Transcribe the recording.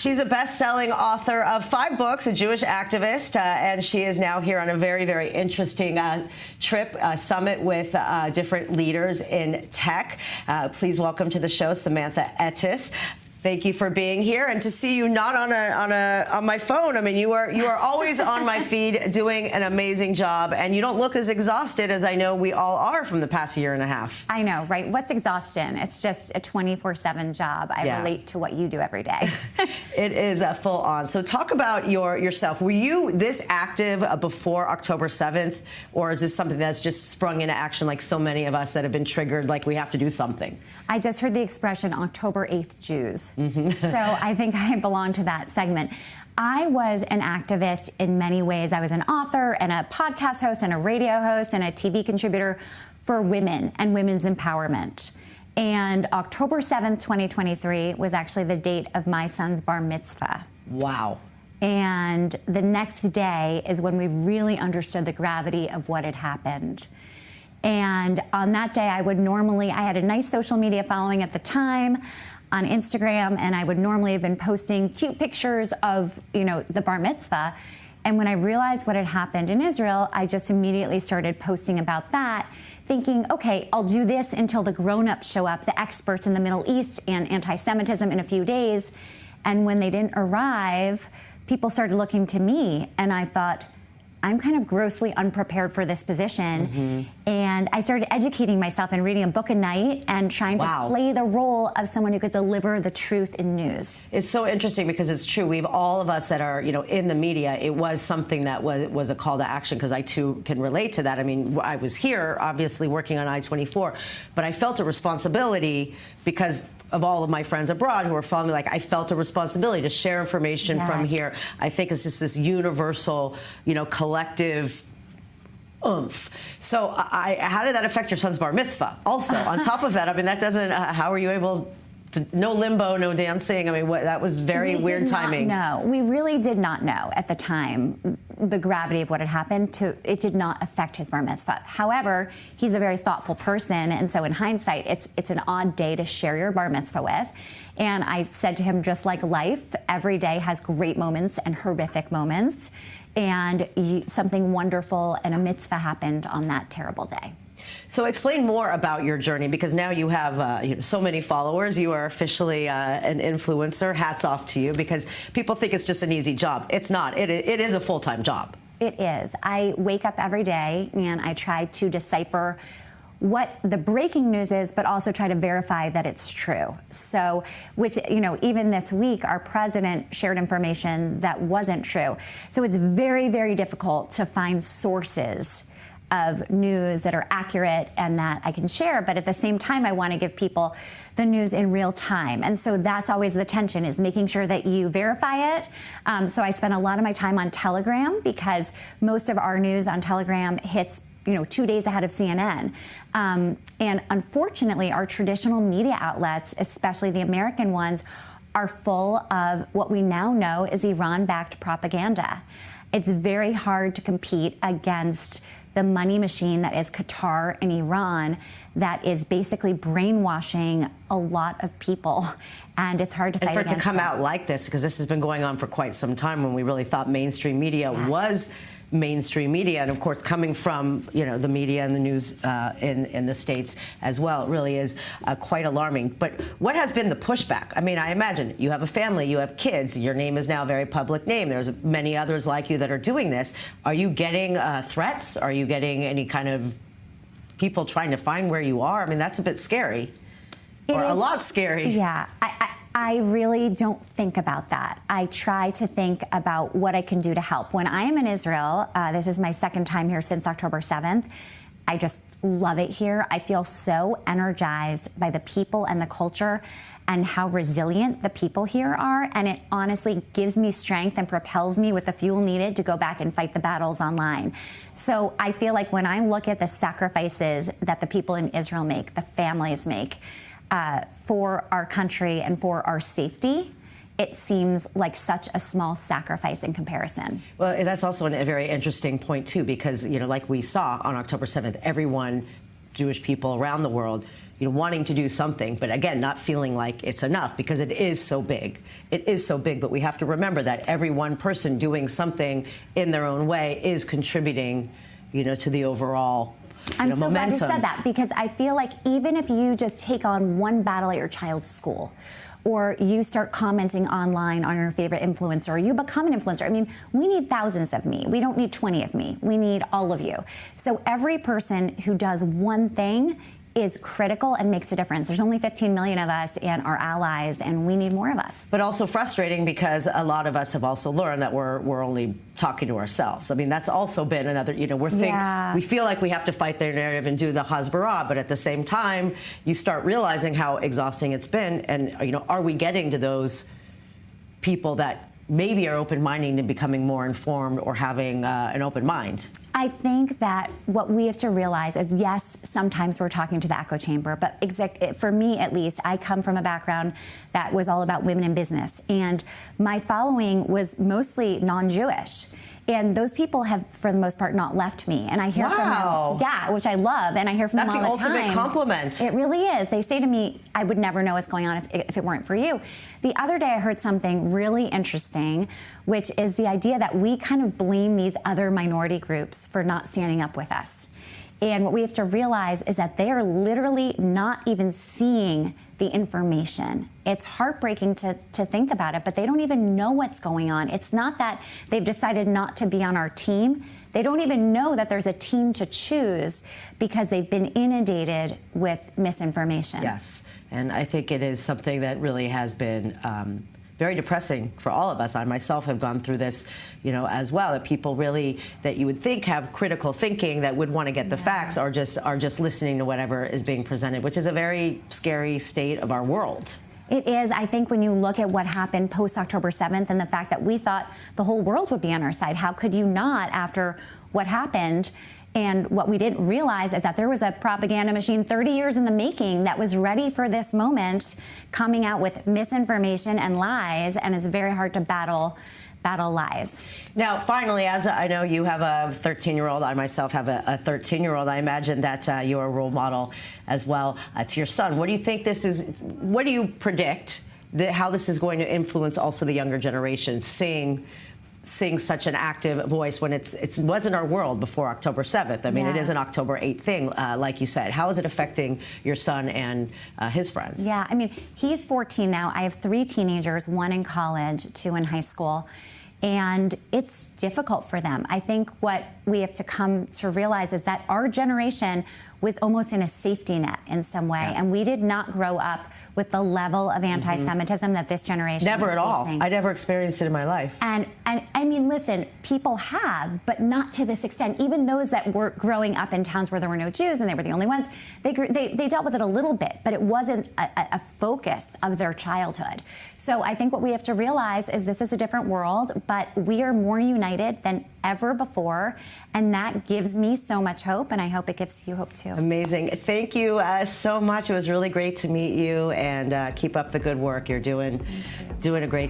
She's a best-selling author of 5 books, a Jewish activist, and she is now here on a very, very interesting trip, summit with different leaders in tech. Please welcome to the show, Samantha Ettus. Thank you for being here, and to see you not on my phone. I mean, you are always on my feed doing an amazing job, and you don't look as exhausted as I know we all are from the past year and a half. I know, right? What's exhaustion? It's just a 24/7 job. I relate to what you do every day. It is full on. So talk about yourself. Were you this active before October 7th, or is this something that's just sprung into action like so many of us that have been triggered, like we have to do something? I just heard the expression October 8th Jews. So I think I belong to that segment. I was an activist in many ways. I was an author and a podcast host and a radio host and a TV contributor for women and women's empowerment. And October 7th, 2023 was actually the date of my son's bar mitzvah. Wow. And the next day is when we really understood the gravity of what had happened. And on that day, I had a nice social media following at the time on Instagram, and I would normally have been posting cute pictures of, the bar mitzvah. And when I realized what had happened in Israel, I just immediately started posting about that, thinking, okay, I'll do this until the grown-ups show up, the experts in the Middle East and anti-Semitism in a few days. And when they didn't arrive, people started looking to me, and I thought, I'm kind of grossly unprepared for this position. And I started educating myself and reading a book a night and trying to play the role of someone who could deliver the truth in news. It's so interesting because it's true. We've all of us that are, in the media, it was something that was a call to action, because I too can relate to that. I mean, I was here, obviously working on I-24, but I felt a responsibility because of all of my friends abroad who were following me. Like, I felt a responsibility to share information from here. I think it's just this universal, collective oomph. So how did that affect your son's bar mitzvah? Also, on top of that, I mean, that doesn't, how are you able to, no limbo, no dancing? I mean, that was very weird timing. No, we really did not know at the time the gravity of what had happened. It did not affect his bar mitzvah. However, he's a very thoughtful person, and so in hindsight, it's an odd day to share your bar mitzvah with. And I said to him, just like life, every day has great moments and horrific moments, and something wonderful and a mitzvah happened on that terrible day. So explain more about your journey, because now you have so many followers. You are officially an influencer. Hats off to you, because people think it's just an easy job. It's not. It is a full-time job. It is. I wake up every day and I try to decipher what the breaking news is, but also try to verify that it's true. So, which, even this week, our president shared information that wasn't true. So it's very, very difficult to find sources of news that are accurate and that I can share, but at the same time, I want to give people the news in real time. And so that's always the tension, is making sure that you verify it. So I spend a lot of my time on Telegram, because most of our news on Telegram hits 2 days ahead of CNN. And unfortunately, our traditional media outlets, especially the American ones, are full of what we now know is Iran-backed propaganda. It's very hard to compete against the money machine that is Qatar and Iran, that is basically brainwashing a lot of people. And it's hard to fight against. And for it to come out like this, because this has been going on for quite some time, when we really thought mainstream media was mainstream media, and of course coming from the media and the news in the States as well, it really is quite alarming. But what has been the pushback? I mean, I imagine you have a family, you have kids, your name is now a very public name. There's many others like you that are doing this. Are you getting threats? Are you getting any kind of people trying to find where you are? I mean, that's a bit scary, or a lot scary. Yeah. I really don't think about that. I try to think about what I can do to help. When I am in Israel, this is my second time here since October 7th, I just love it here. I feel so energized by the people and the culture and how resilient the people here are. And it honestly gives me strength and propels me with the fuel needed to go back and fight the battles online. So I feel like when I look at the sacrifices that the people in Israel make, the families make, for our country and for our safety, it seems like such a small sacrifice in comparison. Well, that's also a very interesting point, too, because, like we saw on October 7th, everyone, Jewish people around the world, wanting to do something, but again, not feeling like it's enough because it is so big. It is so big, but we have to remember that every one person doing something in their own way is contributing, to the overall I'm so glad you momentum. said that, because I feel like even if you just take on one battle at your child's school, or you start commenting online on your favorite influencer, or you become an influencer. I mean, we need thousands of me. We don't need 20 of me. We need all of you. So every person who does one thing is critical and makes a difference. There's only 15 million of us and our allies, and we need more of us. But also frustrating because a lot of us have also learned that we're only talking to ourselves. I mean, that's also been another, we feel like we have to fight their narrative and do the hasbara, but at the same time, you start realizing how exhausting it's been, and are we getting to those people that maybe are open-minded and becoming more informed or having an open mind? I think that what we have to realize is, yes, sometimes we're talking to the echo chamber, but for me at least, I come from a background that was all about women in business, and my following was mostly non-Jewish. And those people have, for the most part, not left me. And I hear from them, which I love, and I hear from them all the time. That's the ultimate compliment. It really is. They say to me, I would never know what's going on if it weren't for you. The other day I heard something really interesting, which is the idea that we kind of blame these other minority groups for not standing up with us. And what we have to realize is that they are literally not even seeing the information. It's heartbreaking to think about it, but they don't even know what's going on. It's not that they've decided not to be on our team. They don't even know that there's a team to choose because they've been inundated with misinformation. Yes, and I think it is something that really has been very depressing for all of us. I myself have gone through this, as well. That people really, that you would think have critical thinking, that would want to get the facts, are just listening to whatever is being presented, which is a very scary state of our world. It is. I think when you look at what happened post-October 7th and the fact that we thought the whole world would be on our side, how could you not after what happened? And what we didn't realize is that there was a propaganda machine 30 years in the making that was ready for this moment, coming out with misinformation and lies, and it's very hard to battle lies. Now, finally, as I know you have a 13-year-old, I myself have a 13-year-old, I imagine that you're a role model as well to your son. What do you think what do you predict how this is going to influence also the younger generation, seeing such an active voice when it wasn't our world before October 7th. I mean, it is an October 8th thing, like you said. How is it affecting your son and his friends? Yeah, I mean, he's 14 now. I have 3 teenagers, 1 in college, 2 in high school. And it's difficult for them. I think what we have to come to realize is that our generation was almost in a safety net in some way. And we did not grow up with the level of anti-Semitism that this generation Never at all. facing. I never experienced it in my life. And I mean, listen, people have, but not to this extent. Even those that were growing up in towns where there were no Jews and they were the only ones, they dealt with it a little bit, but it wasn't a focus of their childhood. So I think what we have to realize is this is a different world, but we are more united than ever before, and that gives me so much hope, and I hope it gives you hope too. Amazing. Thank you so much. It was really great to meet you, and keep up the good work. You're doing a great